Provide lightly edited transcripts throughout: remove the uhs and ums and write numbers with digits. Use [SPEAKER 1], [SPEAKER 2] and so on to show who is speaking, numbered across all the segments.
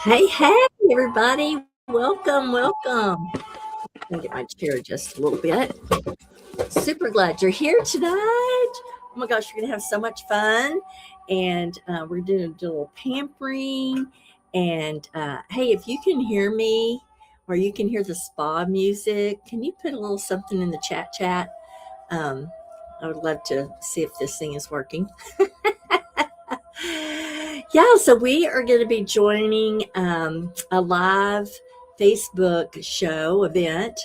[SPEAKER 1] Hey, hey, everybody. Welcome, welcome. Let me get my chair just a little bit. Super glad you're here tonight. Oh my gosh, we're going to have so much fun. And we're doing a little pampering. And hey, if you can hear me or you can hear the spa music, can you put a little something in the chat? Um, I would love to see if this thing is working. Yeah, so we are going to be joining a live Facebook show event,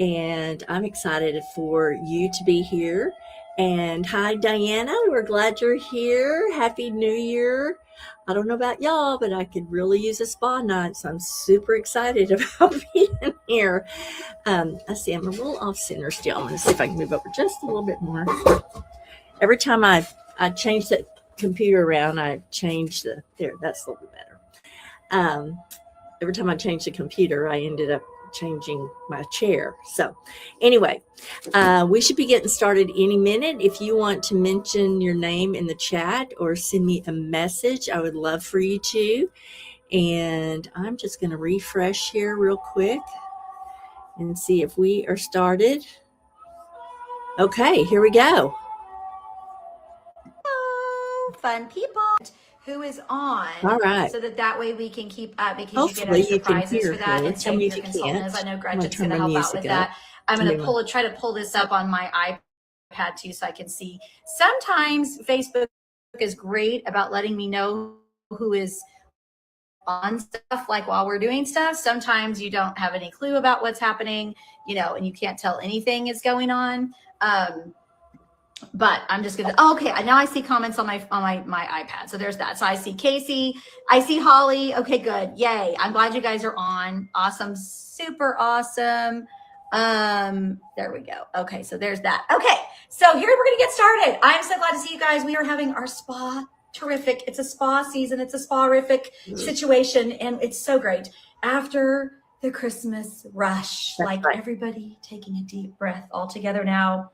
[SPEAKER 1] and I'm excited for you to be here. And hi, Diana. We're glad you're here. Happy New Year. I don't know about y'all, but I could really use a spa night, so I'm super excited about being here. I see I'm a little off center still. I'm going to see if I can move over just a little bit more. Every time I change the computer around, I change there. That's a little bit better. Every time I change the computer, I ended up changing my chair. So anyway, we should be getting started any minute. If you want to mention your name in the chat or send me a message, I would love for you to. And I'm just going to refresh here real quick and see if we are started. Okay, here we go.
[SPEAKER 2] Fun people who is on.
[SPEAKER 1] All right.
[SPEAKER 2] So that way we can keep up because
[SPEAKER 1] hopefully
[SPEAKER 2] you get extra prizes for that.
[SPEAKER 1] And
[SPEAKER 2] tell me if you can't.
[SPEAKER 1] I
[SPEAKER 2] know Gretchen's going to help out with that. I'm going to try to pull this up on my iPad too so I can see. Sometimes Facebook is great about letting me know who is on stuff, like while we're doing stuff. Sometimes you don't have any clue about what's happening, and you can't tell anything is going on. But I'm just gonna. Okay, now I see comments on my iPad. So there's that. So I see Casey, I see Holly. Okay, good. Yay! I'm glad you guys are on. Awesome, super awesome. There we go. Okay, so there's that. Okay, so here we're gonna get started. I'm so glad to see you guys. We are having our spa. Terrific. It's a spa season. It's a spa-rific situation, and it's so great after the Christmas rush.
[SPEAKER 1] That's right.
[SPEAKER 2] Everybody taking a deep breath all together now.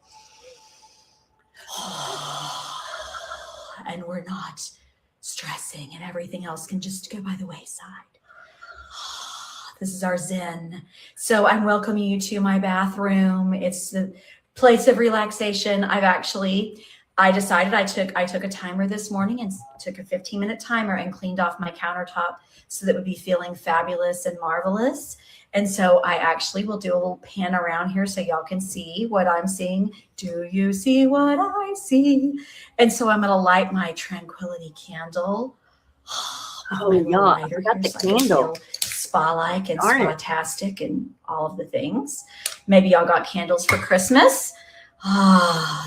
[SPEAKER 2] And we're not stressing, and everything else can just go by the wayside. This is our Zen. So I'm welcoming you to my bathroom. It's the place of relaxation. I decided I took a timer this morning and took a 15-minute timer and cleaned off my countertop so that it would be feeling fabulous and marvelous. And so I actually will do a little pan around here so y'all can see what I'm seeing. Do you see what I see? And so I'm going to light my tranquility candle.
[SPEAKER 1] Oh, yeah, I forgot the candle.
[SPEAKER 2] Spa-like and spa-tastic and all of the things. Maybe y'all got candles for Christmas.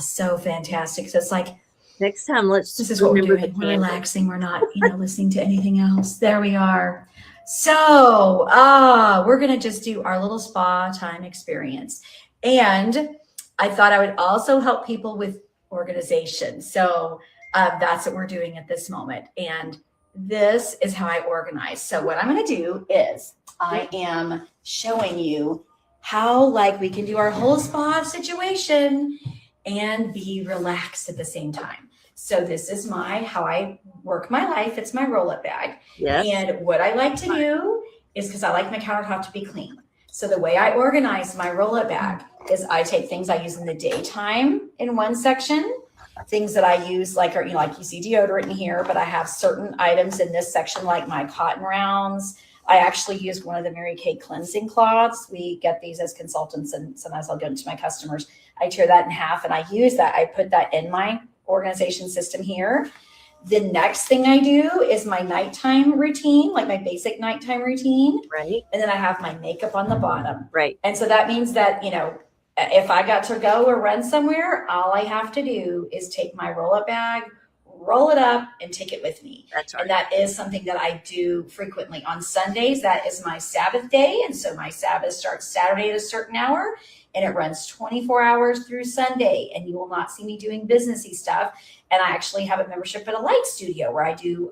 [SPEAKER 2] So fantastic. So it's like,
[SPEAKER 1] next time, this
[SPEAKER 2] is what we're doing. We're relaxing. We're not, listening to anything else. There we are. So we're going to just do our little spa time experience. And I thought I would also help people with organization. So that's what we're doing at this moment. And this is how I organize. So what I'm going to do is I am showing you how we can do our whole spa situation and be relaxed at the same time. So this is how I work my life. It's my roll-up bag.
[SPEAKER 1] Yes.
[SPEAKER 2] And what I like to do is, because I like my countertop to be clean. So the way I organize my roll-up bag is I take things I use in the daytime in one section, things that I use like you see deodorant in here, but I have certain items in this section like my cotton rounds. I actually use one of the Mary Kay cleansing cloths. We get these as consultants, and sometimes I'll give them to my customers. I tear that in half and I use that. I put that in my organization system here. The next thing I do is my nighttime routine, like my basic nighttime routine.
[SPEAKER 1] Right.
[SPEAKER 2] And then I have my makeup on the bottom.
[SPEAKER 1] Right.
[SPEAKER 2] And so that means that, if I got to go or run somewhere, all I have to do is take my roll-up bag, roll it up, and take it with me.
[SPEAKER 1] That's right.
[SPEAKER 2] And that is something that I do frequently. On Sundays, that is my Sabbath day. And so my Sabbath starts Saturday at a certain hour, and it runs 24 hours through Sunday. And you will not see me doing businessy stuff. And I actually have a membership at a light studio where I do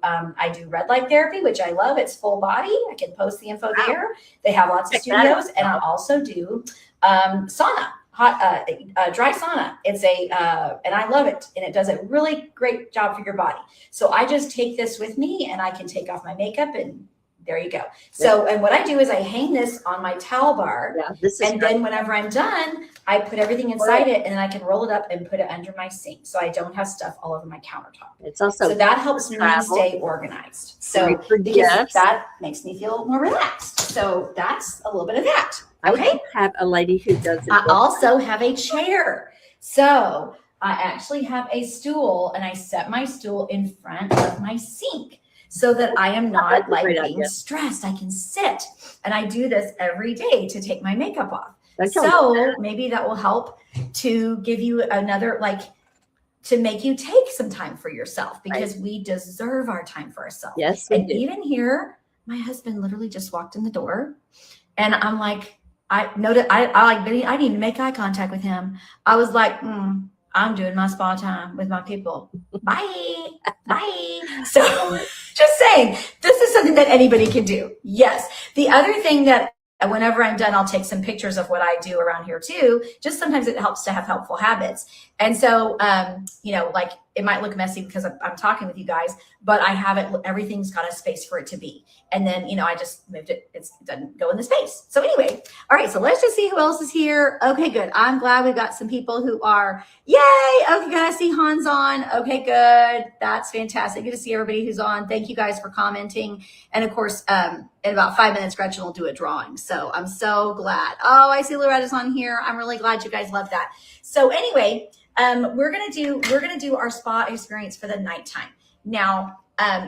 [SPEAKER 2] red light therapy, which I love. It's full body. I can post the info there. They have lots of studios. And I also do sauna. Hot, dry sauna. It's and I love it. And it does a really great job for your body. So I just take this with me, and I can take off my makeup and There you go. So, and what I do is I hang this on my towel bar.
[SPEAKER 1] Yeah, this is
[SPEAKER 2] and
[SPEAKER 1] great.
[SPEAKER 2] then whenever I'm done, I put everything inside it, and then I can roll it up and put it under my sink, so I don't have stuff all over my countertop.
[SPEAKER 1] It's also
[SPEAKER 2] So that helps me
[SPEAKER 1] travel.
[SPEAKER 2] stay organized. So because
[SPEAKER 1] Yes.
[SPEAKER 2] that makes me feel more relaxed. So that's a little bit of that. Okay.
[SPEAKER 1] I have a lady who does it.
[SPEAKER 2] I also have a chair. So I actually have a stool, and I set my stool in front of my sink so that I am not like being stressed. I can sit, and I do this every day to take my makeup off. So maybe that will help to give you another, like, to make you take some time for yourself, because we deserve our time for ourselves.
[SPEAKER 1] Yes,
[SPEAKER 2] and even here, my husband literally just walked in the door, and I'm like, I noticed, I didn't even make eye contact with him. I was like, I'm doing my spa time with my people. Bye. Bye. So just saying, this is something that anybody can do. Yes. The other thing that whenever I'm done, I'll take some pictures of what I do around here too. Just sometimes it helps to have helpful habits. And so, like, it might look messy because I'm talking with you guys, but I have it, everything's got a space for it to be. And then, I just moved it. It doesn't go in the space. So anyway, all right. So let's just see who else is here. Okay, good. I'm glad we've got some people who are, yay. Okay, good. I see Hans on. Okay, good. That's fantastic. Good to see everybody who's on. Thank you guys for commenting. And of course, in about 5 minutes, Gretchen will do a drawing. So I'm so glad. Oh, I see Loretta's on here. I'm really glad you guys love that. So anyway, we're gonna do our spa experience for the nighttime. Now,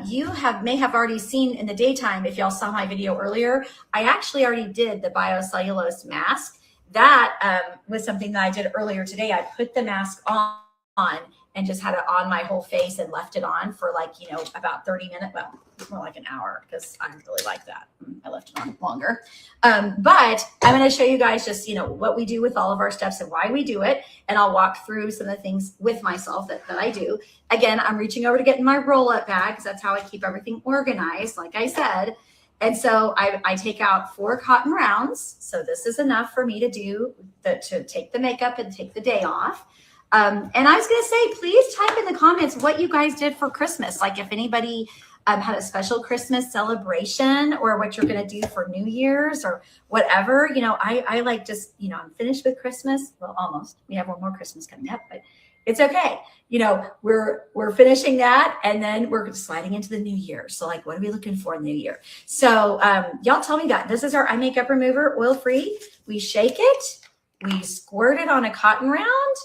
[SPEAKER 2] you may have already seen in the daytime, if y'all saw my video earlier, I actually already did the biocellulose mask. That was something that I did earlier today. I put the mask on and just had it on my whole face and left it on for about 30 minutes. Well, more like an hour, because I really like that. I left it on longer. But I'm going to show you guys just, what we do with all of our steps and why we do it. And I'll walk through some of the things with myself that I do. Again, I'm reaching over to get in my roll-up bag, because that's how I keep everything organized, like I said. And so I take out 4 cotton rounds. So this is enough for me to do to take the makeup and take the day off. And I was going to say, please type in the comments what you guys did for Christmas. Like if anybody had a special Christmas celebration, or what you're going to do for New Year's or whatever. I like just, I'm finished with Christmas. Well, almost. We have one more Christmas coming up, but it's okay. We're finishing that, and then we're sliding into the new year. So like, what are we looking for in the new year? So y'all tell me that. This is our eye makeup remover, oil-free. We shake it, we squirt it on a cotton round,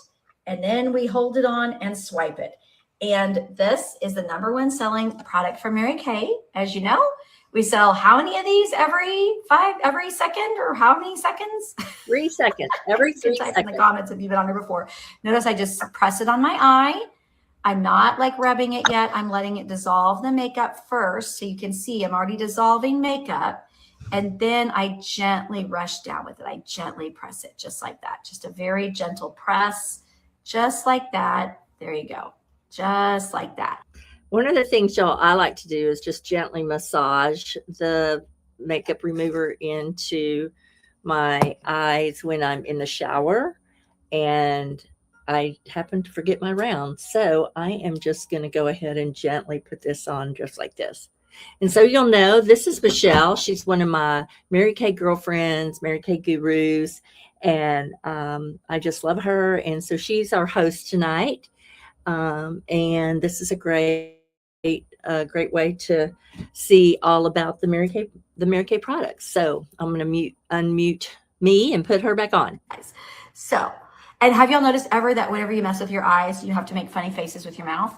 [SPEAKER 2] and then we hold it on and swipe it. And this is the #1 selling product from Mary Kay. As you know, we sell how many of these every second, or how many seconds?
[SPEAKER 1] 3 seconds. Every 3
[SPEAKER 2] type
[SPEAKER 1] seconds.
[SPEAKER 2] in the comments if you've been on there before. Notice I just press it on my eye. I'm not like rubbing it yet. I'm letting it dissolve the makeup first. So you can see I'm already dissolving makeup. And then I gently rush down with it. I gently press it just like that. Just a very gentle press, just like that. There you go. Just like that.
[SPEAKER 1] One of the things, y'all, I like to do is just gently massage the makeup remover into my eyes when I'm in the shower, and I happen to forget my rounds. So I am just going to go ahead and gently put this on just like this. And so you'll know, this is Michelle. She's one of my Mary Kay girlfriends, Mary Kay gurus, and I just love her. And so she's our host tonight. And this is a great way to see all about the Mary Kay products. So I'm going to unmute me and put her back on.
[SPEAKER 2] So, and have y'all noticed ever that whenever you mess with your eyes, you have to make funny faces with your mouth?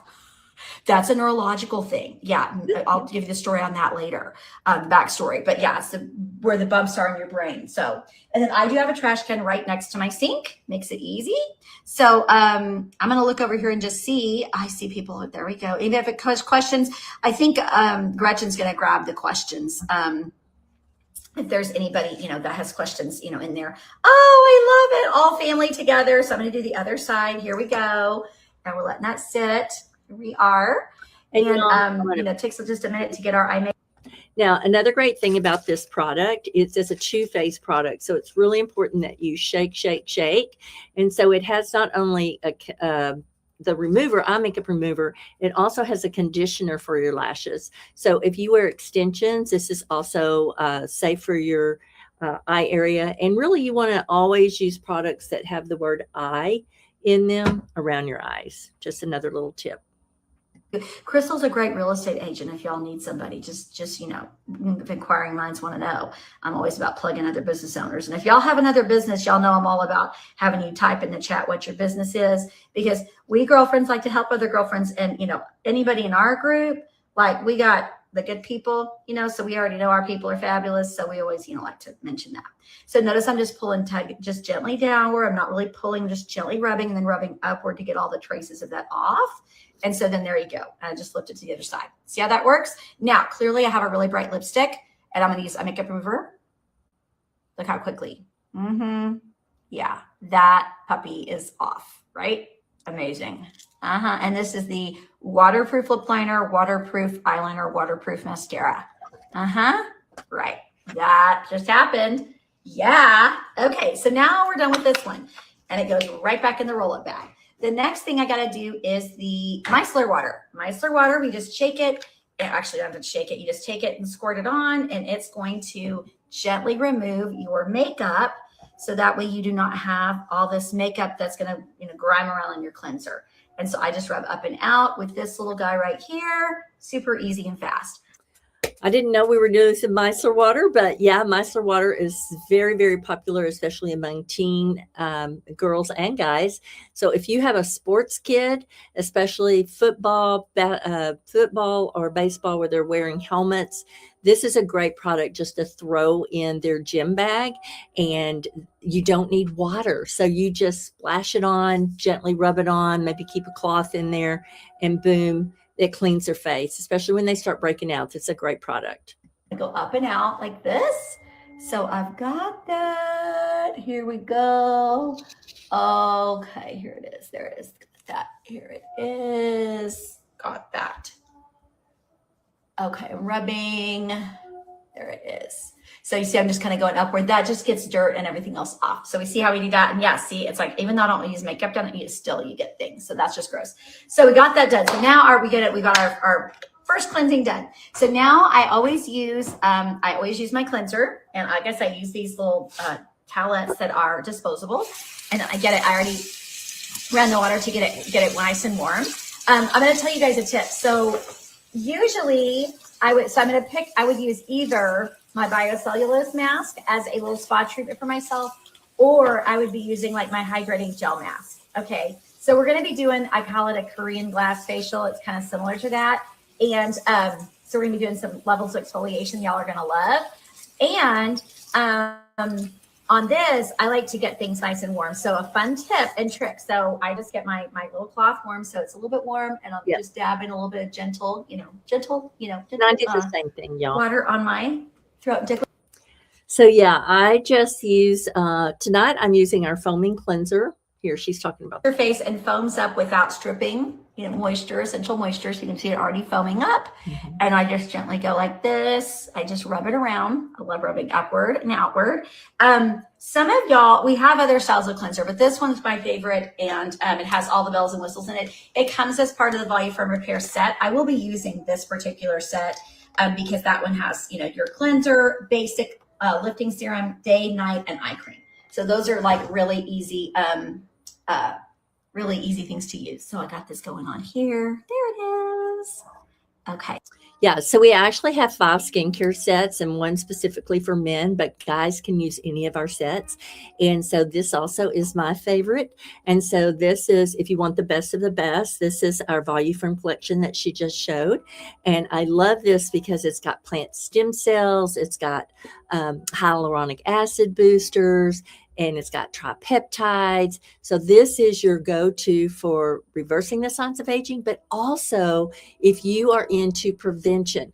[SPEAKER 2] That's a neurological thing. Yeah, I'll give you the story on that later, backstory. But yeah, it's where the bumps are in your brain. So, and then I do have a trash can right next to my sink. Makes it easy. So I'm going to look over here and just see. I see people. There we go. Even if it has questions, I think Gretchen's going to grab the questions. If there's anybody, that has questions, in there. Oh, I love it. All family together. So I'm going to do the other side. Here we go. And we're letting that sit. Here we are. And, it takes just a minute to get our eye makeup.
[SPEAKER 1] Now, another great thing about this product is it's a 2-phase product. So it's really important that you shake, shake, shake. And so it has not only the remover, eye makeup remover, it also has a conditioner for your lashes. So if you wear extensions, this is also safe for your eye area. And really, you want to always use products that have the word eye in them around your eyes. Just another little tip.
[SPEAKER 2] Crystal's a great real estate agent if y'all need somebody. Just if inquiring minds want to know. I'm always about plugging other business owners. And if y'all have another business, y'all know I'm all about having you type in the chat what your business is, because we girlfriends like to help other girlfriends. And, anybody in our group, like we got the good people, so we already know our people are fabulous. So we always, like to mention that. So notice I'm just pulling just gently downward. I'm not really pulling, just gently rubbing and then rubbing upward to get all the traces of that off. And so then there you go. And I just flipped it to the other side. See how that works? Now, clearly I have a really bright lipstick and I'm going to use a makeup remover. Look how quickly. Yeah, that puppy is off, right? Amazing. And this is the waterproof lip liner, waterproof eyeliner, waterproof mascara. Right. That just happened. Yeah. Okay. So now we're done with this one and it goes right back in the roll-up bag. The next thing I got to do is the micellar water. Micellar water, we just shake it. Actually, you don't have to shake it. You just take it and squirt it on, and it's going to gently remove your makeup so that way you do not have all this makeup that's going to grime around in your cleanser. And so I just rub up and out with this little guy right here. Super easy and fast.
[SPEAKER 1] I didn't know we were doing some micellar water, but yeah, micellar water is very, very popular, especially among teen girls and guys. So if you have a sports kid, especially football or baseball where they're wearing helmets, this is a great product just to throw in their gym bag, and you don't need water. So you just splash it on, gently rub it on, maybe keep a cloth in there, and boom, it cleans their face, especially when they start breaking out. It's a great product.
[SPEAKER 2] I go up and out like this. So I've got that. Here we go. Okay, here it is. There it is. Got that. Here it is. Got that. Okay, I'm rubbing. There it is. So you see, I'm just kind of going upward. That just gets dirt and everything else off. So we see how we do that. And yeah, see, it's like, even though I don't use makeup done, you get things. So that's just gross. So we got that done. So now we got our first cleansing done. So now I always use my cleanser. And I guess I use these little towelettes that are disposable. And I already ran the water to get it nice and warm. I'm going to tell you guys a tip. So usually I would use either my biocellulose mask as a little spa treatment for myself, or I would be using like my hydrating gel mask. Okay. So we're going to be doing, I call it a Korean glass facial. It's kind of similar to that. And so we're going to be doing some levels of exfoliation y'all are going to love. And on this, I like to get things nice and warm. So a fun tip and trick. So I just get my little cloth warm. So it's a little bit warm, and I'll just dab in a little bit of gentle,
[SPEAKER 1] And I did the same thing, y'all.
[SPEAKER 2] Water on my throat.
[SPEAKER 1] So yeah, I just use, tonight I'm using our foaming cleanser. Here, she's talking about
[SPEAKER 2] your face and foams up without stripping, moisture, essential moisture. So you can see it already foaming up. And I just gently go like this. I just rub it around. I love rubbing upward and outward. Some of y'all, we have other styles of cleanser, but this one's my favorite. And it has all the bells and whistles in it. It comes as part of the Volume Firm Repair set. I will be using this particular set because that one has, your cleanser, basic lifting serum, day, night, and eye cream. So those are like really easy things to use. So I got this going on here. There it is. Okay.
[SPEAKER 1] Yeah, so we actually have 5 skincare sets and one specifically for men, but guys can use any of our sets. And so this also is my favorite. And so this is, if you want the best of the best, this is our Volume Firm collection that she just showed. And I love this because it's got plant stem cells, it's got hyaluronic acid boosters, and it's got tripeptides. So this is your go-to for reversing the signs of aging, but also if you are into prevention.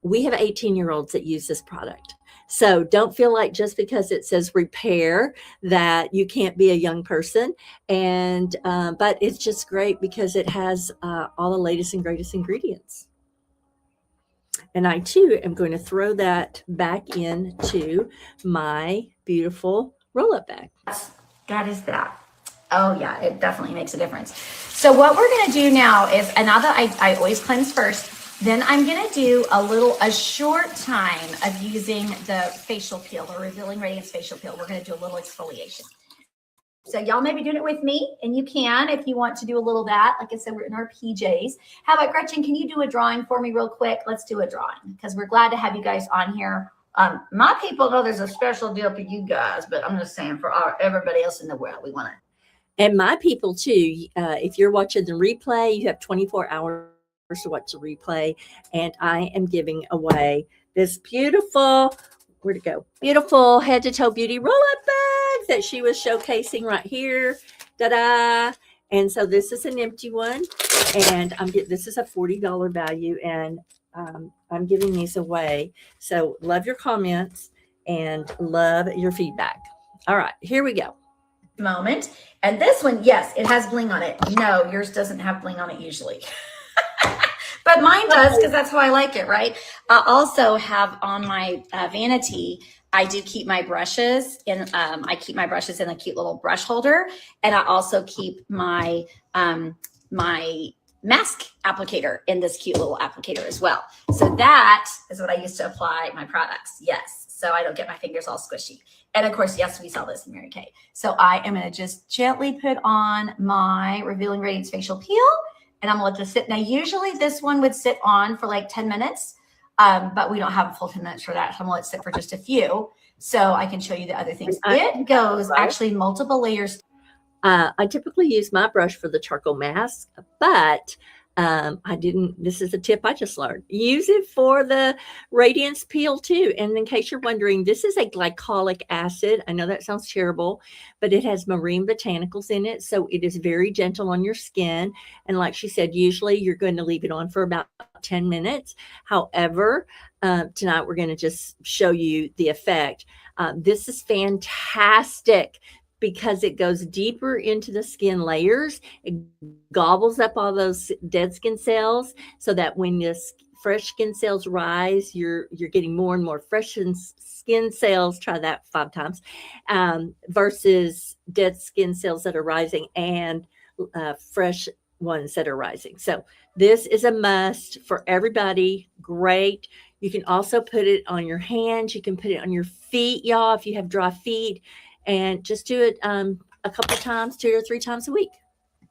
[SPEAKER 1] We have 18-year-olds that use this product. So don't feel like just because it says repair that you can't be a young person. And but it's just great because it has all the latest and greatest ingredients. And I too am going to throw that back into my beautiful roll-up bag.
[SPEAKER 2] That is that. Oh yeah, it definitely makes a difference. So what we're gonna do now is, and now that I always cleanse first, then I'm gonna do a short time of using the facial peel, the Revealing Radiance facial peel. We're gonna do a little exfoliation. So y'all may be doing it with me, and you can if you want to do a little of that. Like I said, we're in our PJs. How about Gretchen? Can you do a drawing for me real quick? Let's do a drawing because we're glad to have you guys on here. My people know there's a special deal for you guys, but I'm just saying for everybody else in the world, we want to.
[SPEAKER 1] And my people too, if you're watching the replay, you have 24 hours to watch the replay. And I am giving away this beautiful, where'd it go? Beautiful head to toe beauty roll up bag that she was showcasing right here. Ta-da. And so this is an empty one. And this is a $40 value. And I'm giving these away. So love your comments and love your feedback. All right, here we go.
[SPEAKER 2] Moment. And this one, yes, it has bling on it. No, yours doesn't have bling on it usually. But mine does because that's how I like it, right? I also have on my vanity, I do keep my brushes in, I keep my brushes in a cute little brush holder. And I also keep my, my mask applicator in this cute little applicator as well. So that is what I use to apply my products. Yes. So I don't get my fingers all squishy. And of course, yes, we saw this in Mary Kay. So I am going to just gently put on my Revealing Radiance facial peel, and I'm going to let this sit. Now, usually this one would sit on for like 10 minutes, but we don't have a full 10 minutes for that. So I'm going to let it sit for just a few so I can show you the other things. It goes actually multiple layers.
[SPEAKER 1] I typically use my brush for the charcoal mask, but this is a tip I just learned. Use it for the radiance peel too. And in case you're wondering, this is a glycolic acid. I know that sounds terrible, but it has marine botanicals in it. So it is very gentle on your skin. And like she said, usually you're going to leave it on for about 10 minutes. However, tonight we're going to just show you the effect. This is fantastic because it goes deeper into the skin layers. It gobbles up all those dead skin cells so that when the fresh skin cells rise, you're getting more and more fresh skin cells. Try that 5 times versus dead skin cells that are rising and fresh ones that are rising. So this is a must for everybody. Great. You can also put it on your hands. You can put it on your feet, y'all, if you have dry feet. And just do it a couple of times, 2 or 3 times a week.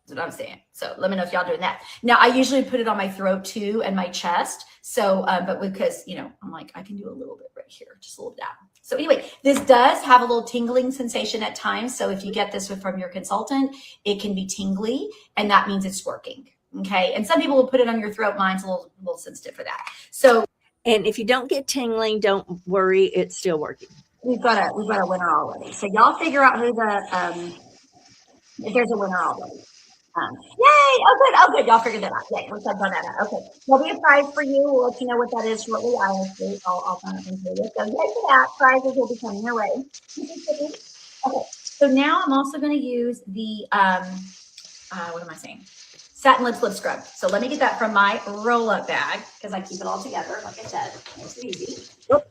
[SPEAKER 2] That's what I'm saying. So let me know if y'all doing that. Now, I usually put it on my throat too and my chest. So, but because, I'm like, I can do a little bit right here, just a little down. So anyway, this does have a little tingling sensation at times. So if you get this from your consultant, it can be tingly and that means it's working. Okay. And some people will put it on your throat. Mine's a little sensitive for that. So,
[SPEAKER 1] and if you don't get tingling, don't worry. It's still working.
[SPEAKER 2] We've got a winner already. So y'all figure out who if there's a winner already. Yay! Oh good. Y'all figured that out. Yay! Let's talk about that out. Okay. There'll be a prize for you. We'll let you know what that is shortly. I'll find out and tell you. So yay for that. Prizes will be coming your way. Okay. So now I'm also going to use the what am I saying? Satin Lips Lip Scrub. So let me get that from my roll-up bag because I keep it all together. Like I said, it's easy. And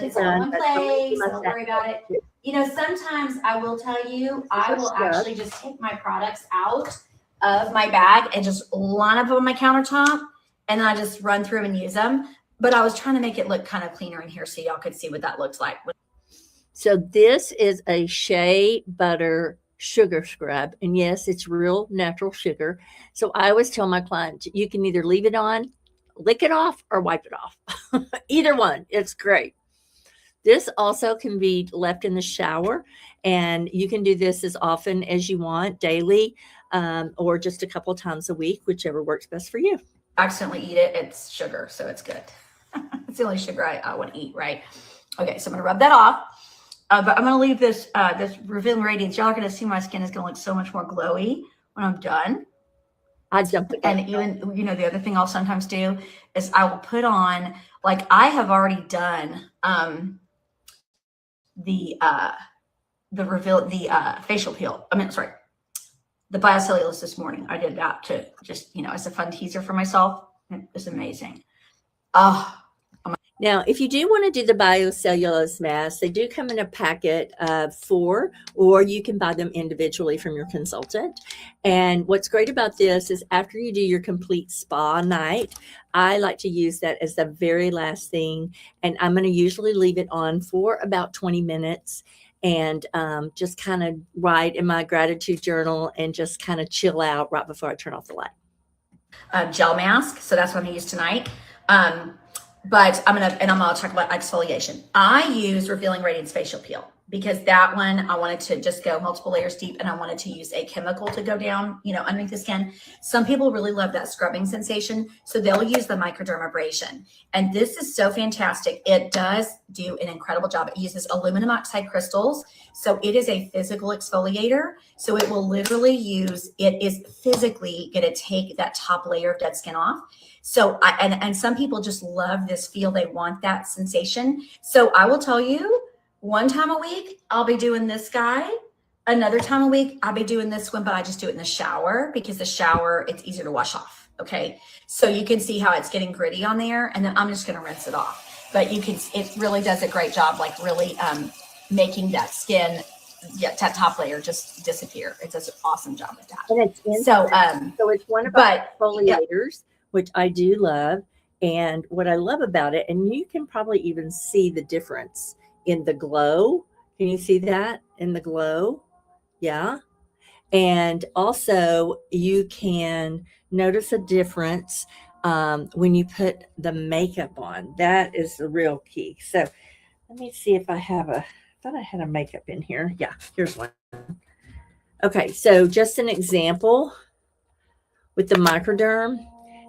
[SPEAKER 2] it's all in one place. So don't worry about it. Sometimes I will tell you, I will actually just take my products out of my bag and just line up on my countertop, and then I just run through them and use them. But I was trying to make it look kind of cleaner in here so y'all could see what that looks like.
[SPEAKER 1] So this is a shea butter sugar scrub, and yes, it's real natural sugar. So I always tell my clients, you can either leave it on, lick it off, or wipe it off. Either one, it's great. This also can be left in the shower, and you can do this as often as you want, daily, or just a couple times a week, whichever works best for you.
[SPEAKER 2] Accidentally eat it, it's sugar, so it's good. It's the only sugar I want to eat, right? Okay, so I'm gonna rub that off. But I'm going to leave this Revealing Radiance. Y'all are going to see my skin is going to look so much more glowy when I'm done.
[SPEAKER 1] I jump the
[SPEAKER 2] And even, the other thing I'll sometimes do is I will put on, like I have already done the facial peel. The biocellulose this morning. I did that to just, as a fun teaser for myself. It was amazing.
[SPEAKER 1] Now, if you do want to do the biocellulose masks, they do come in a packet of 4, or you can buy them individually from your consultant. And what's great about this is after you do your complete spa night, I like to use that as the very last thing. And I'm going to usually leave it on for about 20 minutes and just kind of write in my gratitude journal and just kind of chill out right before I turn off the light.
[SPEAKER 2] Gel mask. So that's what I'm gonna use tonight. But I'm gonna talk about exfoliation. I use Revealing Radiance Facial Peel because that one I wanted to just go multiple layers deep, and I wanted to use a chemical to go down, underneath the skin. Some people really love that scrubbing sensation, so they'll use the microdermabrasion. And this is so fantastic. It does do an incredible job. It uses aluminum oxide crystals, so it is a physical exfoliator. So it will literally it is physically going to take that top layer of dead skin off. So and some people just love this feel. They want that sensation. So I will tell you, one time a week, I'll be doing this guy. Another time a week, I'll be doing this one, but I just do it in the shower because the shower, it's easier to wash off. Okay. So you can see how it's getting gritty on there, and then I'm just going to rinse it off. But it really does a great job, like really making that skin, that top layer just disappear. It does an awesome job with that.
[SPEAKER 1] And so it's one of our exfoliators, which I do love. And what I love about it, and you can probably even see the difference in the glow. Can you see that in the glow? Yeah. And also you can notice a difference when you put the makeup on. That is the real key. So let me see if I thought I had a makeup in here. Yeah, here's one. Okay, so just an example with the microderm.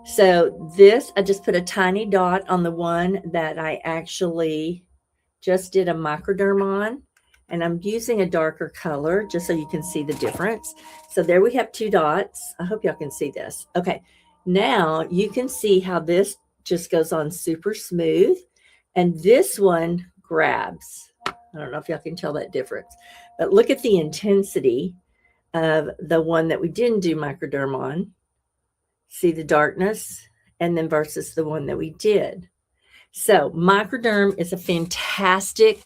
[SPEAKER 1] So this, I just put a tiny dot on the one that I actually just did a microderm on, and I'm using a darker color just so you can see the difference. So there we have 2 dots. I hope y'all can see this. Okay, now you can see how this just goes on super smooth, and this one grabs. I don't know if y'all can tell that difference, but look at the intensity of the one that we didn't do microderm on. See the darkness, and then versus the one that we did. So microderm is a fantastic,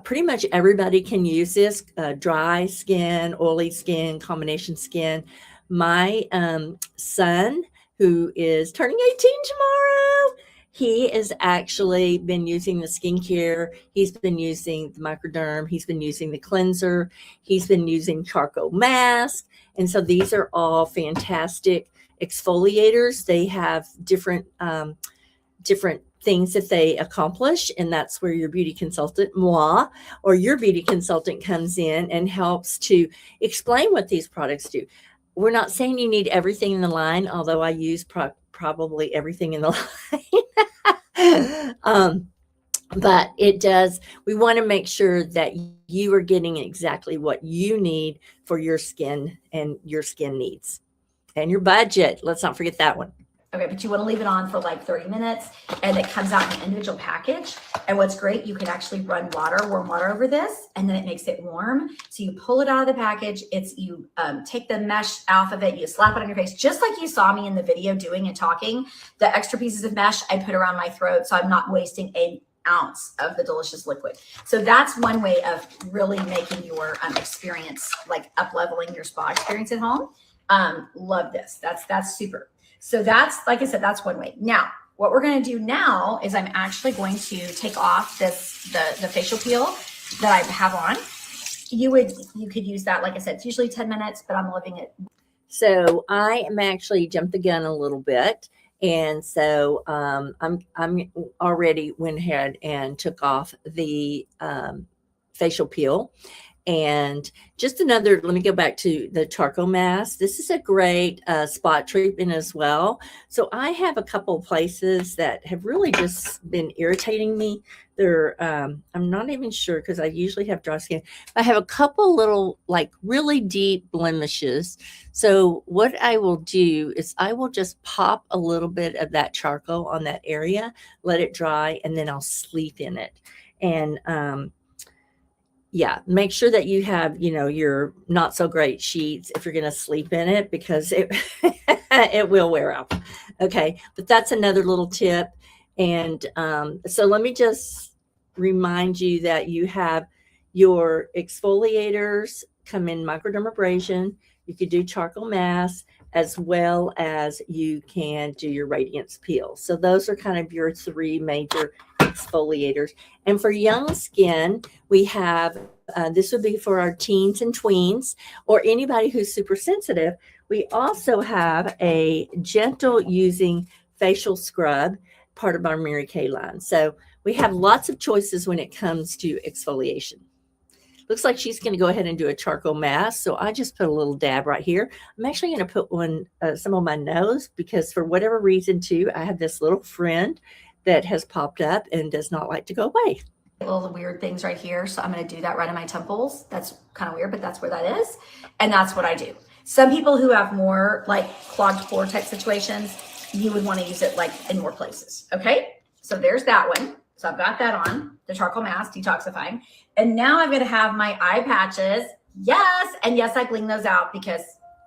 [SPEAKER 1] pretty much everybody can use this, dry skin, oily skin, combination skin. My son, who is turning 18 tomorrow, he has actually been using the skincare. He's been using the microderm. He's been using the cleanser. He's been using charcoal mask. And so these are all fantastic exfoliators. They have different things that they accomplish, and that's where your beauty consultant, moi, or your beauty consultant comes in and helps to explain what these products do. We're not saying you need everything in the line, although I use probably everything in the line. But it does, we want to make sure that you are getting exactly what you need for your skin and your skin needs and your budget. Let's not forget that one.
[SPEAKER 2] Okay, but you want to leave it on for like 30 minutes, and it comes out in an individual package. And what's great, you can actually run warm water over this, and then it makes it warm. So you pull it out of the package. You take the mesh off of it. You slap it on your face, just like you saw me in the video doing and talking. The extra pieces of mesh I put around my throat, so I'm not wasting an ounce of the delicious liquid. So that's one way of really making your experience, like up-leveling your spa experience at home. Love this. That's super. So that's, like I said, that's one way. Now, what we're going to do now is I'm actually going to take off the facial peel that I have on. You could use that. Like I said, it's usually 10 minutes, but I'm loving it.
[SPEAKER 1] So I am actually jumped the gun a little bit. And so I'm already went ahead and took off the facial peel. And just another, let me go back to the charcoal mask. This is a great spot treatment as well. So I have a couple of places that have really just been irritating me. I'm not even sure because I usually have dry skin. I have a couple little like really deep blemishes. So what I will do is I will just pop a little bit of that charcoal on that area, let it dry, and then I'll sleep in it. And yeah, make sure that you have, your not so great sheets if you're going to sleep in it, because it it will wear out. Okay, but that's another little tip. And so let me just remind you that you have your exfoliators come in microdermabrasion. You could do charcoal mask, as well as you can do your radiance peel. So those are kind of your three major exfoliators. And for young skin, we have this would be for our teens and tweens, or anybody who's super sensitive. We also have a gentle using facial scrub, part of our Mary Kay line. So we have lots of choices when it comes to exfoliation. Looks like she's going to go ahead and do a charcoal mask. So I just put a little dab right here. I'm actually going to put one, some on my nose, because for whatever reason too, I have this little friend that has popped up and does not like to go away.
[SPEAKER 2] Little weird things right here. So I'm going to do that right in my temples. That's kind of weird, but that's where that is. And that's what I do. Some people who have more like clogged pore type situations, you would want to use it like in more places. Okay. So there's that one. So I've got that on, the charcoal mask, detoxifying. And now I'm going to have my eye patches. Yes. And yes, I bling those out because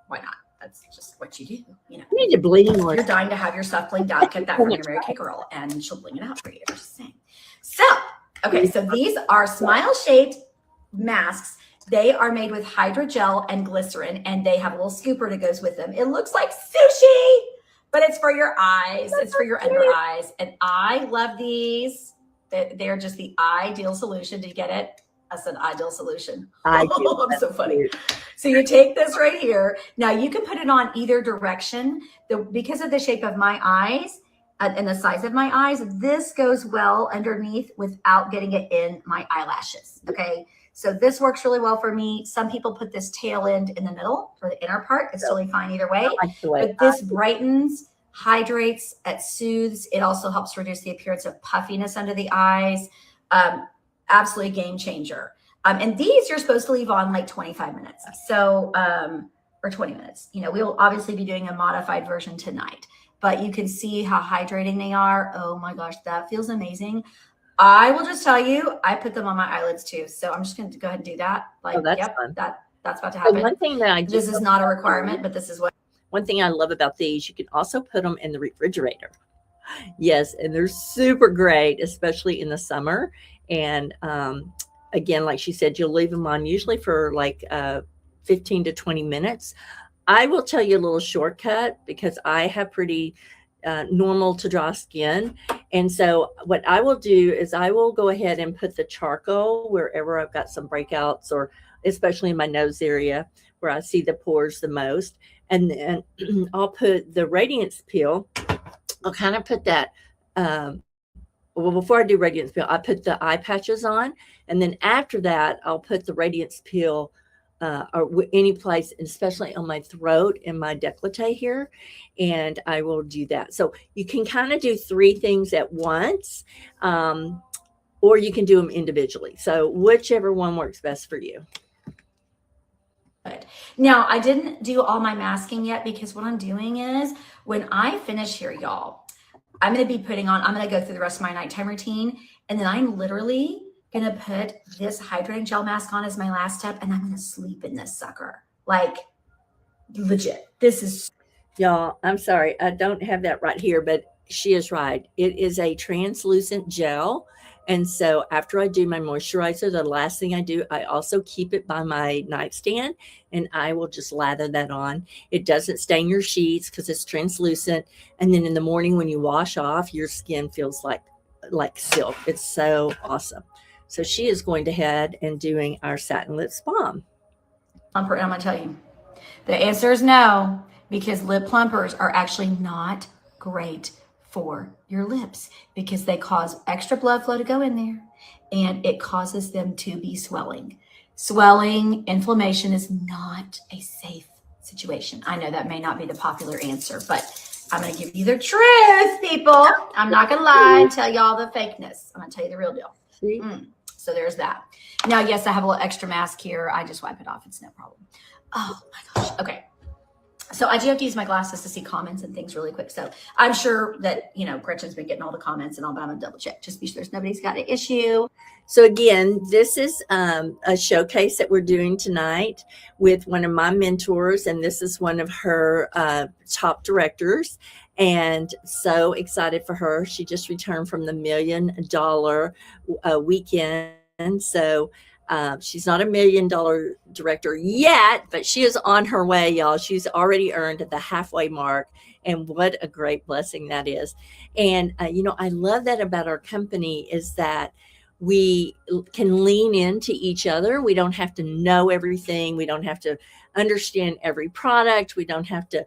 [SPEAKER 2] why not? That's just what you do. You know,
[SPEAKER 1] You need to bling more.
[SPEAKER 2] You're dying to have your stuff blinged out. Get that from your Mary Kay girl and she'll bling it out for you. I'm just saying. So, okay. So these are smile shaped masks. They are made with hydrogel and glycerin, and they have a little scooper that goes with them. It looks like sushi, but it's for your eyes. It's for your under eyes. And I love these. They're just the ideal solution. Did you get it? I said ideal solution. I'm so funny. So you take this right here. Now you can put it on either direction. Because of the shape of my eyes and the size of my eyes, this goes well underneath without getting it in my eyelashes. Okay. So this works really well for me. Some people put this tail end in the middle for the inner part. It's totally fine either way. But this brightens, hydrates, it soothes. It also helps reduce the appearance of puffiness under the eyes. Absolutely game changer. And these you're supposed to leave on like 25 minutes. So, or 20 minutes. You know, we will obviously be doing a modified version tonight, but you can see how hydrating they are. Oh my gosh, that feels amazing. I will just tell you, I put them on my eyelids too. So I'm just going to go ahead and do that. Like, yep, fun. That's about to happen.
[SPEAKER 1] One thing that
[SPEAKER 2] this is not a requirement, but this is what.
[SPEAKER 1] One thing I love about these, you can also put them in the refrigerator. Yes, and they're super great, especially in the summer. And again, like she said, you'll leave them on usually for like 15 to 20 minutes. I will tell you a little shortcut because I have pretty normal to dry skin. And so what I will do is I will go ahead and put the charcoal wherever I've got some breakouts, or especially in my nose area where I see the pores the most. And then I'll put the radiance peel. I'll kind of put that, well, before I do radiance peel, I put the eye patches on. And then after that, I'll put the radiance peel or any place, especially on my throat and my décolleté here. And I will do that. So you can kind of do three things at once, or you can do them individually. So whichever one works best for you.
[SPEAKER 2] Now, I didn't do all my masking yet because what I'm doing is when I finish here, y'all, I'm going to be putting on, I'm going to go through the rest of my nighttime routine. And then I'm literally going to put this hydrating gel mask on as my last step. And I'm going to sleep in this sucker. Like legit. This is.
[SPEAKER 1] Y'all, I'm sorry. I don't have that right here, but she is right. It is a translucent gel. And so after I do my moisturizer, the last thing I do, I also keep it by my nightstand and I will just lather that on. It doesn't stain your sheets because it's translucent. And then in the morning when you wash off, your skin feels like silk. It's so awesome. So she is going to head and doing our satin lips balm.
[SPEAKER 2] Plumper, and I'm going to tell you, the answer is no, because lip plumpers are actually not great for your lips because they cause extra blood flow to go in there and it causes them to be swelling. Swelling, inflammation is not a safe situation. I know that may not be the popular answer, but I'm going to give you the truth, people. I'm not going to lie and tell y'all the fakeness. I'm going to tell you the real deal. So there's that. Now, yes, I have a little extra mask here. I just wipe it off. It's no problem. Oh my gosh. Okay. So I do have to use my glasses to see comments and things really quick. So I'm sure that, you know, Gretchen's been getting all the comments and all, but I'm going to double check just be sure there's nobody's got an issue.
[SPEAKER 1] So again, this is a showcase that we're doing tonight with one of my mentors, and this is one of her top directors. And so excited for her. She just returned from the $1 million weekend. So she's not $1 million director yet, but she is on her way, y'all. She's already earned the halfway mark. And what a great blessing that is. And, I love that about our company is that we can lean into each other. We don't have to know everything. We don't have to understand every product. We don't have to,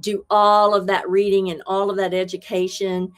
[SPEAKER 1] do all of that reading and all of that education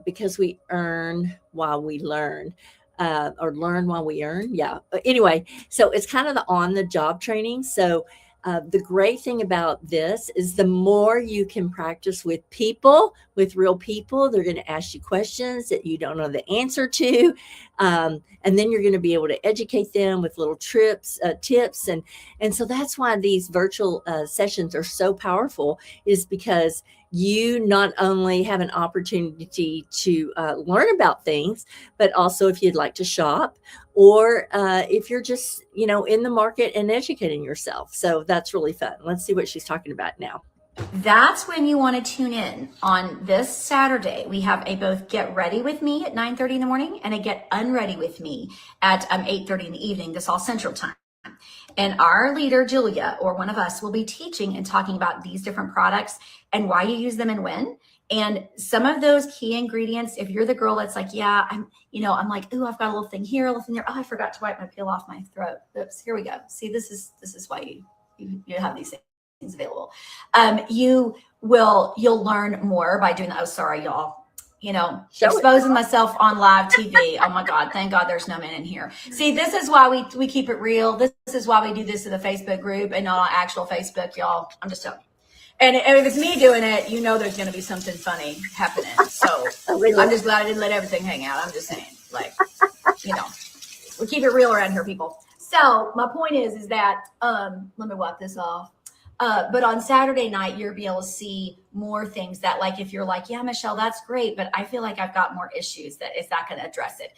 [SPEAKER 1] because we earn while we learn. Or learn while we earn. Yeah. But anyway, so it's kind of the on the job training. So the great thing about this is the more you can practice with people, with real people, they're going to ask you questions that you don't know the answer to. And then you're going to be able to educate them with little tips. And so that's why these virtual sessions are so powerful, is because you not only have an opportunity to learn about things, but also if you'd like to shop or if you're just, in the market and educating yourself. So that's really fun. Let's see what she's talking about now.
[SPEAKER 2] That's when you want to tune in. On this Saturday, we have a both get ready with me at 9:30 in the morning and a get unready with me at 8:30 in the evening. This all Central Time. And our leader, Julia, or one of us, will be teaching and talking about these different products and why you use them and when. And some of those key ingredients, if you're the girl that's like, yeah, I'm like, ooh, I've got a little thing here, a little thing there. Oh, I forgot to wipe my peel off my throat. Oops, here we go. See, this is why you have these things available. You'll learn more by doing that. Oh, sorry, y'all. Exposing myself on live TV. Oh my God, thank God there's no men in here. See, this is why we keep it real. This is why we do this in the Facebook group and not on actual Facebook, y'all. I'm just telling you. And if it's me doing it, there's going to be something funny happening. So I'm just glad I didn't let everything hang out. I'm just saying, we keep it real around here, people. So my point is that, let me wipe this off. But on Saturday night, you'll be able to see more things that, like, if you're like, yeah, Michelle, that's great, but I feel like I've got more issues, that is not going to address it.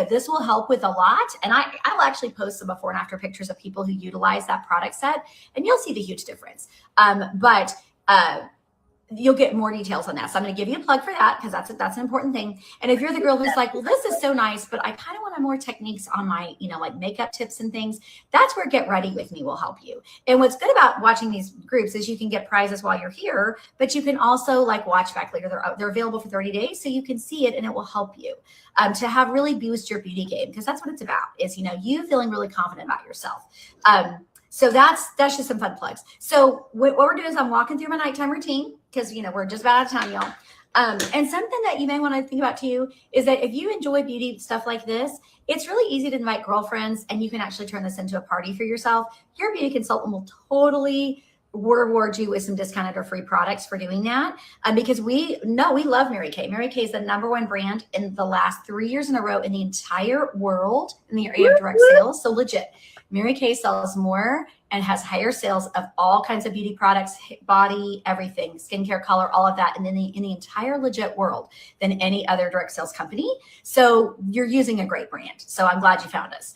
[SPEAKER 2] This will help with a lot. And I'll actually post some before and after pictures of people who utilize that product set, and you'll see the huge difference. But you'll get more details on that. So I'm going to give you a plug for that, because that's an important thing. And if you're the girl who's like, well, this is so nice, but I kind of want more techniques on my, like makeup tips and things, that's where Get Ready With Me will help you. And what's good about watching these groups is you can get prizes while you're here, but you can also watch back later. They're available for 30 days. So you can see it and it will help you to have really boost your beauty game, because that's what it's about, is, you feeling really confident about yourself. So that's just some fun plugs. So what we're doing is I'm walking through my nighttime routine, because, we're just about out of time, y'all. And something that you may want to think about too is that if you enjoy beauty stuff like this, it's really easy to invite girlfriends, and you can actually turn this into a party for yourself. Your beauty consultant will totally reward you with some discounted or free products for doing that. Because we love Mary Kay. Mary Kay is the #1 brand in the last 3 years in a row in the entire world in the area of direct sales. So legit. Mary Kay sells more and has higher sales of all kinds of beauty products, body, everything, skincare, color, all of that, and in the entire legit world than any other direct sales company. So you're using a great brand. So I'm glad you found us.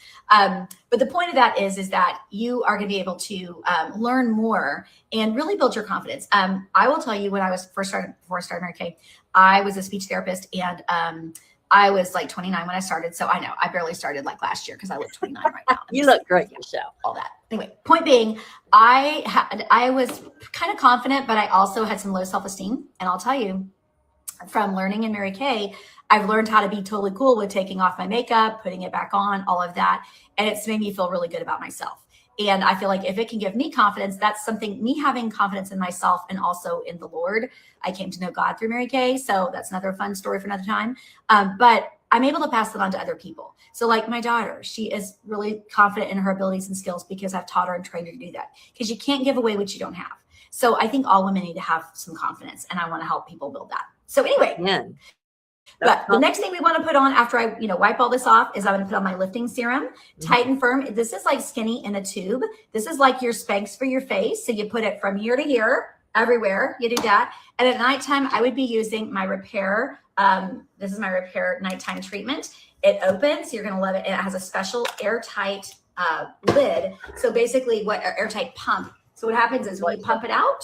[SPEAKER 2] But the point of that is that you are going to be able to learn more and really build your confidence. I will tell you, when I was before I started Mary Kay, I was a speech therapist, and I was 29 when I started. So I know I barely started last year, because I look 29 right now.
[SPEAKER 1] You look great, Michelle.
[SPEAKER 2] All that. Anyway, point being, I was kind of confident, but I also had some low self-esteem. And I'll tell you, from learning in Mary Kay, I've learned how to be totally cool with taking off my makeup, putting it back on, all of that. And it's made me feel really good about myself. And I feel like if it can give me confidence, that's something, me having confidence in myself and also in the Lord. I came to know God through Mary Kay. So that's another fun story for another time. But I'm able to pass it on to other people. So my daughter, she is really confident in her abilities and skills because I've taught her and trained her to do that, because you can't give away what you don't have. So I think all women need to have some confidence, and I want to help people build that. So anyway, but the next thing we want to put on after I, wipe all this off, is I'm going to put on my lifting serum, Tight and Firm. This is like Skinny in a tube. This is like your Spanx for your face. So you put it from here to here, everywhere. You do that. And at nighttime, I would be using my Repair. This is my Repair nighttime treatment. It opens. You're going to love it. And it has a special airtight lid. So basically, airtight pump. So what happens is when you pump it out,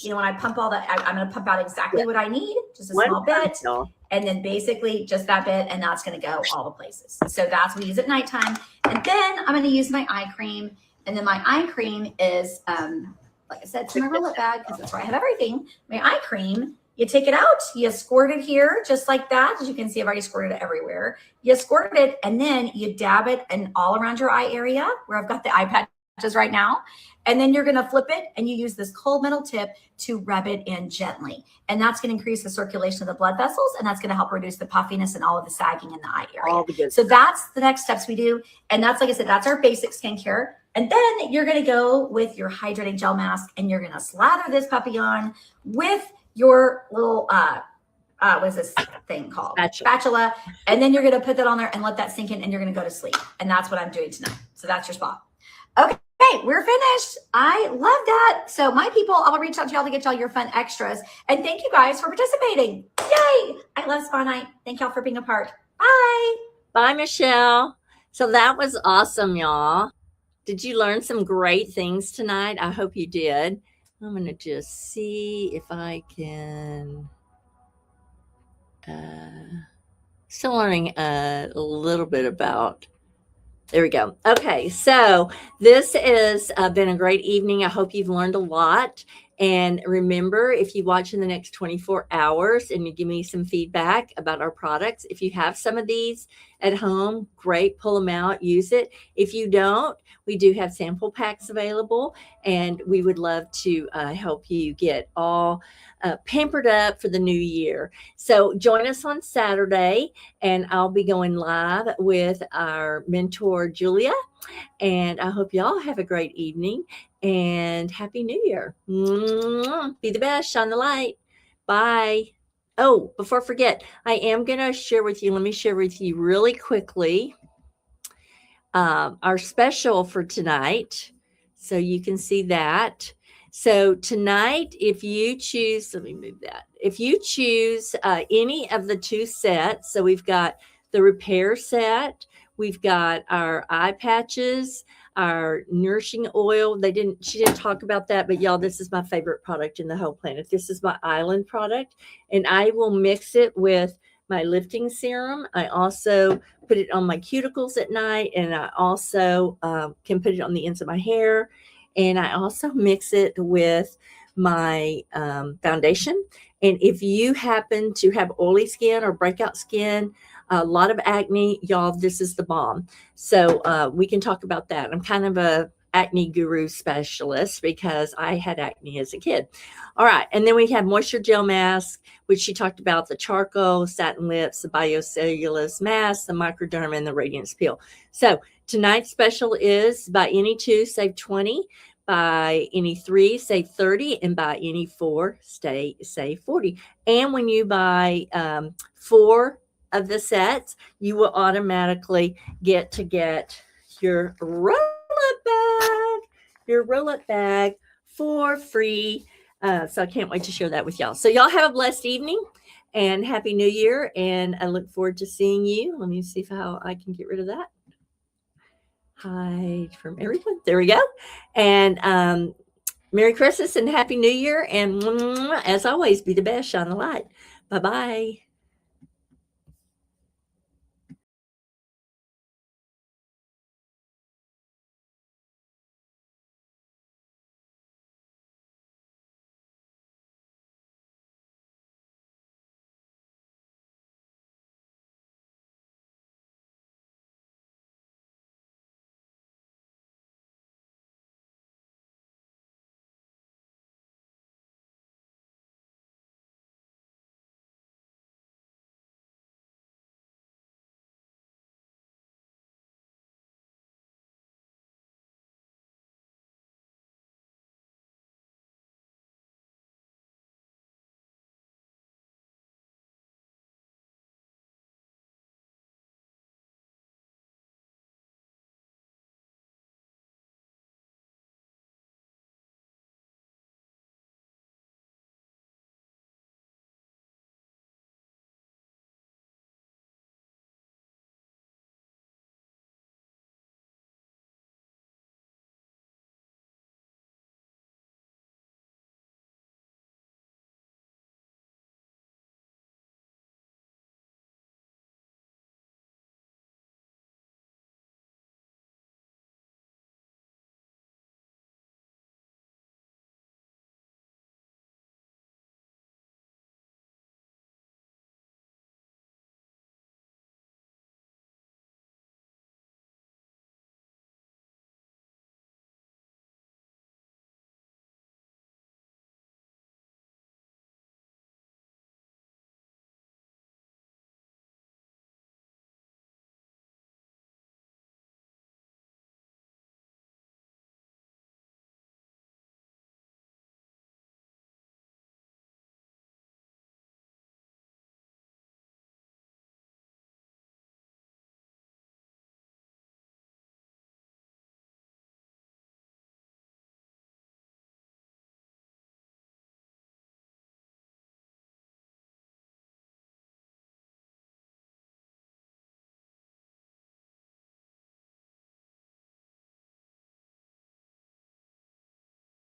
[SPEAKER 2] when I pump all that, I'm going to pump out exactly what I need, just a
[SPEAKER 1] One
[SPEAKER 2] small
[SPEAKER 1] pump,
[SPEAKER 2] bit,
[SPEAKER 1] y'all.
[SPEAKER 2] and then basically just that bit, and that's going to go all the places. So that's what we use at nighttime. And then I'm going to use my eye cream, and then my eye cream is, like I said, it's in my roll-up bag because that's where I have everything. My eye cream, you take it out, you squirt it here just like that. As you can see, I've already squirted it everywhere. You squirt it, and then you dab it and all around your eye area where I've got the eye patches right now. And then you're going to flip it, and you use this cold metal tip to rub it in gently. And that's going to increase the circulation of the blood vessels, and that's going to help reduce the puffiness and all of the sagging in the eye area. So that's the next steps we do. And that's, like I said, that's our basic skincare. And then you're going to go with your hydrating gel mask, and you're going to slather this puppy on with your little, what is this thing called? Spatula. And then you're going to put that on there and let that sink in, and you're going to go to sleep. And that's what I'm doing tonight. So that's your spa. Okay. Okay, we're finished. I love that. So my people, I'll reach out to y'all to get y'all your fun extras. And thank you guys for participating. Yay! I love Spa Night. Thank y'all for being a part. Bye.
[SPEAKER 1] Bye, Michelle. So that was awesome, y'all. Did you learn some great things tonight? I hope you did. I'm going to just see if I can... still learning a little bit about... There we go. Okay, so this has been a great evening. I hope you've learned a lot. And remember, if you watch in the next 24 hours and you give me some feedback about our products, if you have some of these at home, great, pull them out, use it. If you don't, we do have sample packs available, and we would love to help you get all pampered up for the new year. So join us on Saturday, and I'll be going live with our mentor, Julia. And I hope y'all have a great evening and Happy New Year. Be the best, shine the light. Bye. Oh, before I forget, I am going to share with you, let me share with you really quickly our special for tonight. So you can see that. So tonight, if you choose, let me move that. If you choose any of the two sets, so we've got the repair set, we've got our eye patches, our nourishing oil. She didn't talk about that, but y'all, this is my favorite product in the whole planet. This is my island product, and I will mix it with my lifting serum. I also put it on my cuticles at night, and I also can put it on the ends of my hair. And I also mix it with my foundation. And if you happen to have oily skin or breakout skin, a lot of acne, y'all, this is the bomb. So we can talk about that. I'm kind of a acne guru specialist because I had acne as a kid. All right. And then we have moisture gel mask, which she talked about, the charcoal, satin lips, the biocellulose mask, the microderm, and the radiance peel. So tonight's special is buy any two, save 20. Buy any three, save 30. And buy any four, save 40. And when you buy 4 of the sets, you will automatically get your roll-up bag for free. So I can't wait to share that with y'all. So y'all have a blessed evening and Happy New Year. And I look forward to seeing you. Let me see how I can get rid of that. Hide from everyone. There we go. And Merry Christmas and Happy New Year. And as always, be the best, shine the light. Bye-bye.